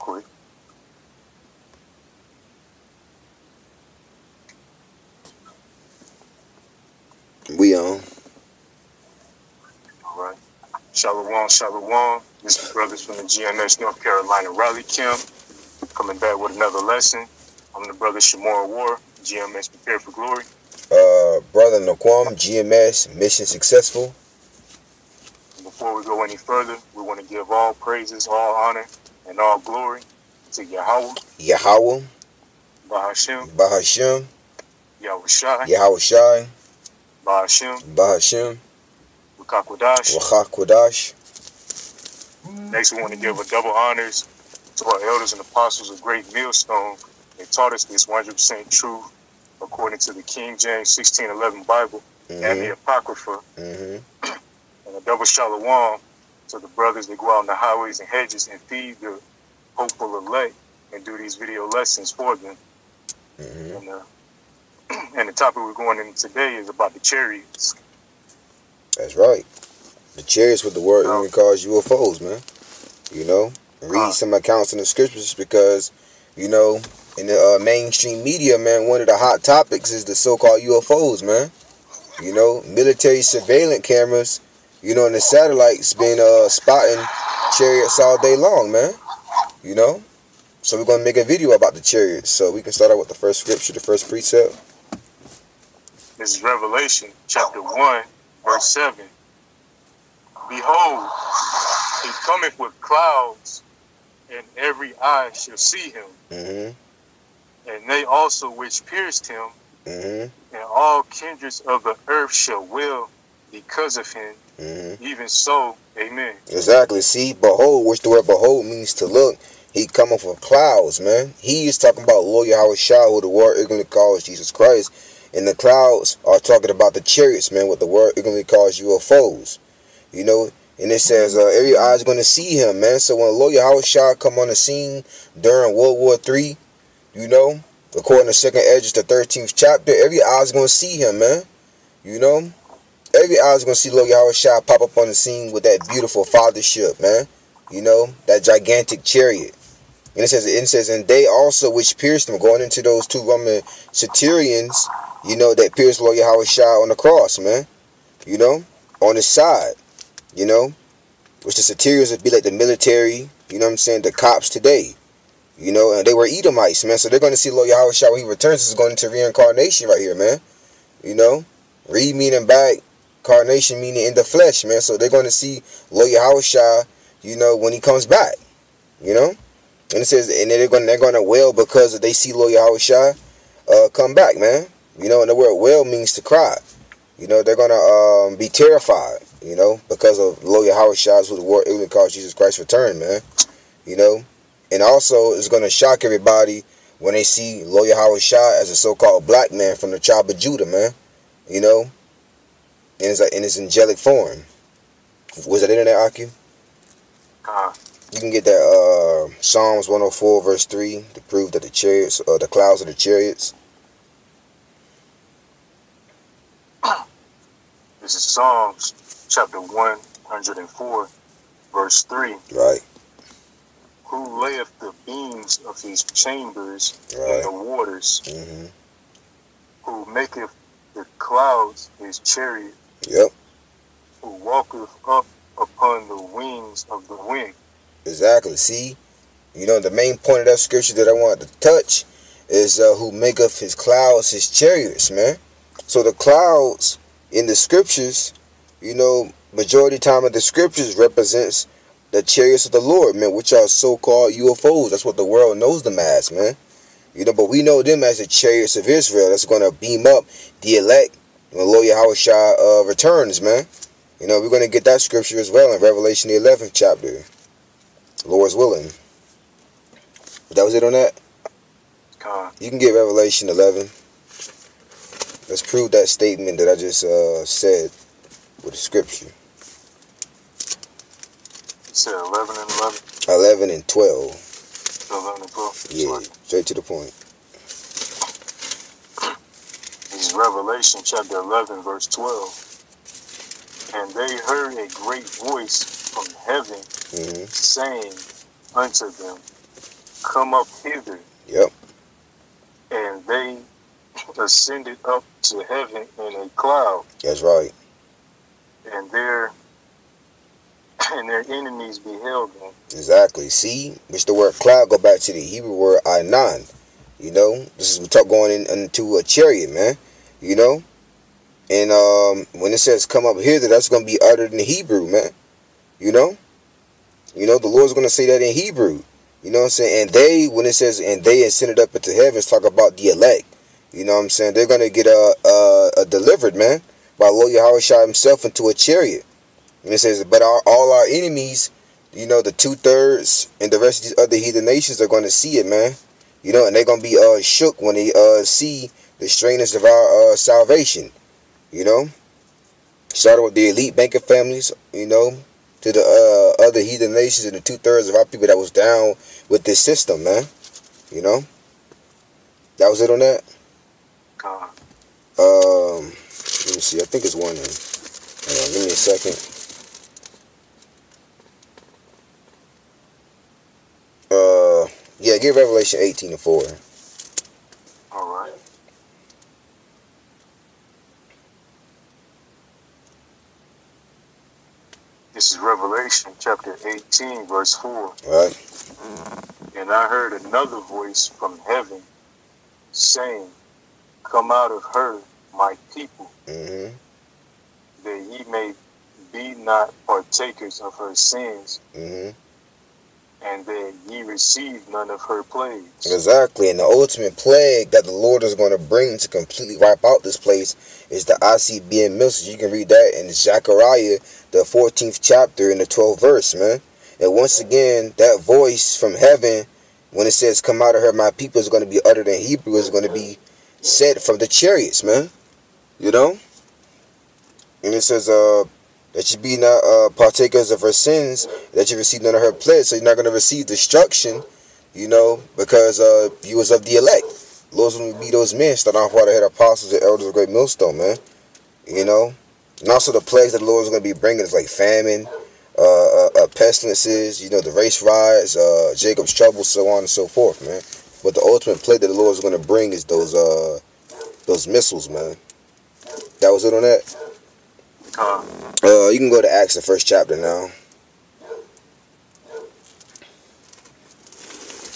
quick. We on. All right. Shalom, shalom. This is brothers from the GMS North Carolina Raleigh Camp coming back with another lesson. I'm the brother Shamora War, GMS Prepare for Glory. Brother Naquam, GMS, mission successful. And before we go any further, we want to give all praises, all honor, and all glory to Yahweh, Yahweh, Bahashem, Bahashem, Yahushai, Yahushai, Bahashem, Bahashem, Wakakwadash. Wachakwadash. Next, we want to give a double honors to our elders and apostles of Great Millstone. They taught us this 100% truth according to the King James 1611 Bible and the Apocrypha. And a double shalom to the brothers that go out on the highways and hedges and feed the hopeful elect and do these video lessons for them. And the topic we're going into today is about the chariots. That's right. The chariots with the word even calls UFOs, man. You know, read some accounts in the scriptures because, you know, in the mainstream media, man, one of the hot topics is the so-called UFOs, man. You know, military surveillance cameras, you know, and the satellites been spotting chariots all day long, man. You know, so we're going to make a video about the chariots. So we can start out with the first scripture, the first precept. This is Revelation chapter 1, verse 7. Behold, he cometh with clouds, and every eye shall see him. And they also which pierced him, and all kindreds of the earth shall wail because of him. Even so, amen. Exactly. See, behold, which the word behold means to look. He cometh with clouds, man. He is talking about Lord Yahushua, who the word ignorantly calls Jesus Christ. And the clouds are talking about the chariots, man, what the word ignorantly calls UFOs. You know, and it says every eye is going to see him, man. So when Lord Yahushua come on the scene during World War III, you know, according to 2nd Esdras, the 13th chapter, every eye is going to see him, man. You know, every eye is going to see Lord Yahushua pop up on the scene with that beautiful fathership, man. You know, that gigantic chariot. And it says, and they also which pierced him, going into those two Roman centurions, you know, that pierced Lord Yahushua on the cross, man. You know, on his side, you know, which the centurions would be like the military, you know what I'm saying, the cops today. You know, and they were Edomites, man. So they're going to see Lord Yahushua when he returns. This is going into reincarnation right here, man. You know, re meaning back, carnation meaning in the flesh, man. So they're going to see Lord Yahushua, you know, when he comes back, you know. And it says, and they're going to wail because they see Lord Yahushua come back, man. You know, and the word wail means to cry. You know, they're going to be terrified, you know, because of Lord Yahushua, who the word ignorantly calls Jesus Christ's return, man. You know, and also it's going to shock everybody when they see Lord Yahushua as a so-called black man from the tribe of Judah, man. You know, in his angelic form. Was that in there, Aki? You can get that Psalms 104 verse 3 to prove that the chariots, the clouds are the chariots. This is Psalms chapter 104 verse 3. Right. Who layeth the beams of his chambers in the waters, who maketh the clouds his chariot, who walketh up upon the wings of the wind. Exactly. See, you know, the main point of that scripture that I wanted to touch is who maketh his clouds his chariots, man. So the clouds in the scriptures, you know, majority of the time of the scriptures represents the chariots of the Lord, man, which are so-called UFOs. That's what the world knows them as, man. You know, but we know them as the chariots of Israel. That's going to beam up the elect when Lord Yahushua returns, man. You know, we're going to get that scripture as well in Revelation the 11th chapter. Lord's willing. That was it on that? You can get Revelation 11. Let's prove that statement that I just said with the scripture. You said 11 and 11? 11 and 12. 11 and 12? Yeah, straight to the point. This is Revelation chapter 11 verse 12. And they heard a great voice from heaven saying unto them, come up hither. Yep. And they ascended up to heaven in a cloud. That's right. And their enemies beheld them. Exactly. See, which the word cloud go back to the Hebrew word anan. You know, this is we talk going into a chariot, man. You know, and when it says come up hither, that's gonna be uttered in Hebrew, man. You know, the Lord's gonna say that in Hebrew. You know what I'm saying? And they, when it says and they ascended up into heavens, talk about the elect. You know what I'm saying? They're gonna get delivered, man, by Lord Yahweh Shah himself into a chariot. And it says, but all our enemies, you know, the 2/3 and the rest of these other heathen nations are going to see it, man. You know, and they're going to be shook when they see the strangeness of our salvation. You know, starting with the elite banker families, you know, to the other heathen nations and the 2/3 of our people that was down with this system, man. You know, that was it on that. Let me see. I think it's one. Hold on, give me a second. Yeah, give Revelation 18:4. All right. This is Revelation chapter 18, verse 4. All right. And I heard another voice from heaven saying, come out of her, my people, Mm-hmm. that ye may be not partakers of her sins, Mm-hmm. and that ye receive none of her plagues. Exactly, and the ultimate plague that the Lord is going to bring to completely wipe out this place is the ICBM message. You can read that in Zechariah, the 14th chapter, in the 12th verse, man. And once again, that voice from heaven, when it says, come out of her, my people, is going to be uttered in Hebrew, is going to be said from the chariots, man. You know? And it says, that you be not partakers of her sins, that you receive none of her plagues, so you're not going to receive destruction, you know, because you was of the elect. Lord's going to be those men, starting off while they had apostles and elders of great millstone, man. You know? And also the plagues that the Lord is going to be bringing is like famine, pestilences, you know, the race riots, Jacob's trouble, so on and so forth, man. But the ultimate plague that the Lord is going to bring is those missiles, man. That was it on that? You can go to Acts, the 1st chapter now.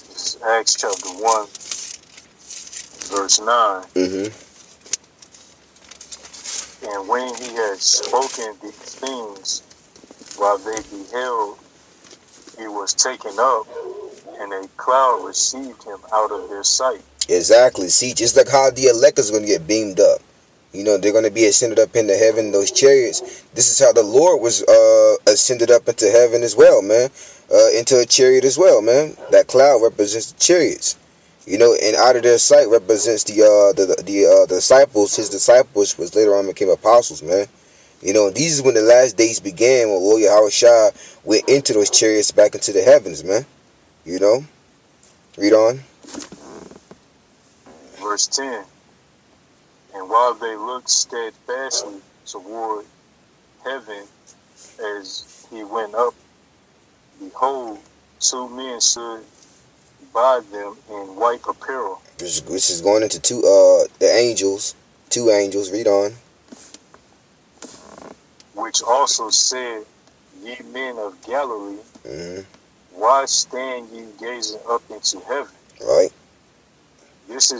This is Acts chapter 1, verse 9. Mm-hmm. And when he had spoken these things, while they beheld, he was taken up, and a cloud received him out of their sight. Exactly. See, just like how the elect is going to get beamed up. You know, they're going to be ascended up into heaven, those chariots. This is how the Lord was ascended up into heaven as well, man. Into a chariot as well, man. That cloud represents the chariots. You know, and out of their sight represents the disciples. His disciples, which later on became apostles, man. You know, these is when the last days began, when Lord Yahweh Shah went into those chariots back into the heavens, man. You know? Read on. Verse 10. And while they looked steadfastly toward heaven as he went up, behold, 2 men stood by them in white apparel. Which is going into the angels. 2 angels. Read on. Which also said, ye men of Galilee, Mm-hmm. why stand ye gazing up into heaven? Right. This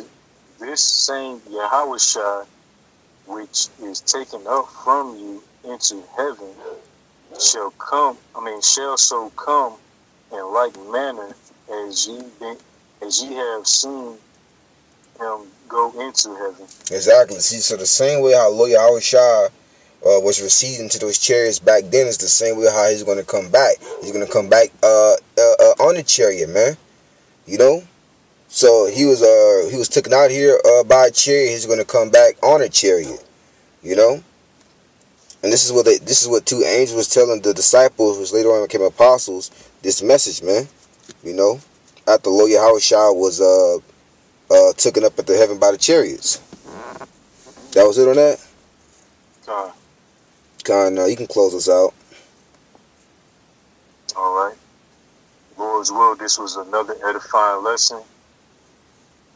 same Yahushua, which is taken up from you into heaven, shall so come in like manner as ye have seen him go into heaven. Exactly. See, so the same way how Lord Yahweh Shah was received into those chariots back then is the same way how he's going to come back. He's going to come back on the chariot, man. You know? So he was taken out here by a chariot. He's going to come back on a chariot. You know? And this is what 2 angels was telling the disciples, which later on became apostles, this message, man. You know? After Lord Yahweh Shah was taken up into heaven by the chariots. That was it on that? You can close us out. All right. Lord Lord's will, this was another edifying lesson.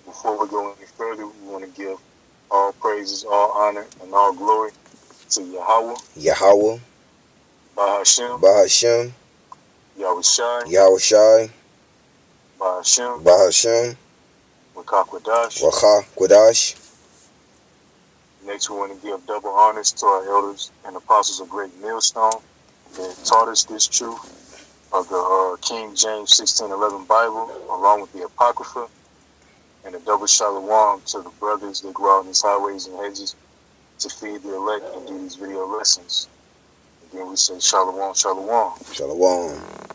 Before we go any further, we want to give all praises, all honor, and all glory to Yahweh, Yahweh, Bahashem, Bahashem, Yahushai, Yahushai, Bahashem, Bahashem, Wakakwadash. Wacha Quadash. Next, we want to give double honors to our elders and apostles of Great Millstone that taught us this truth of the King James 1611 Bible, along with the Apocrypha, and a double shalom to the brothers that go out in these highways and hedges to feed the elect and do these video lessons. Again, we say shalom, shalom. Shalom.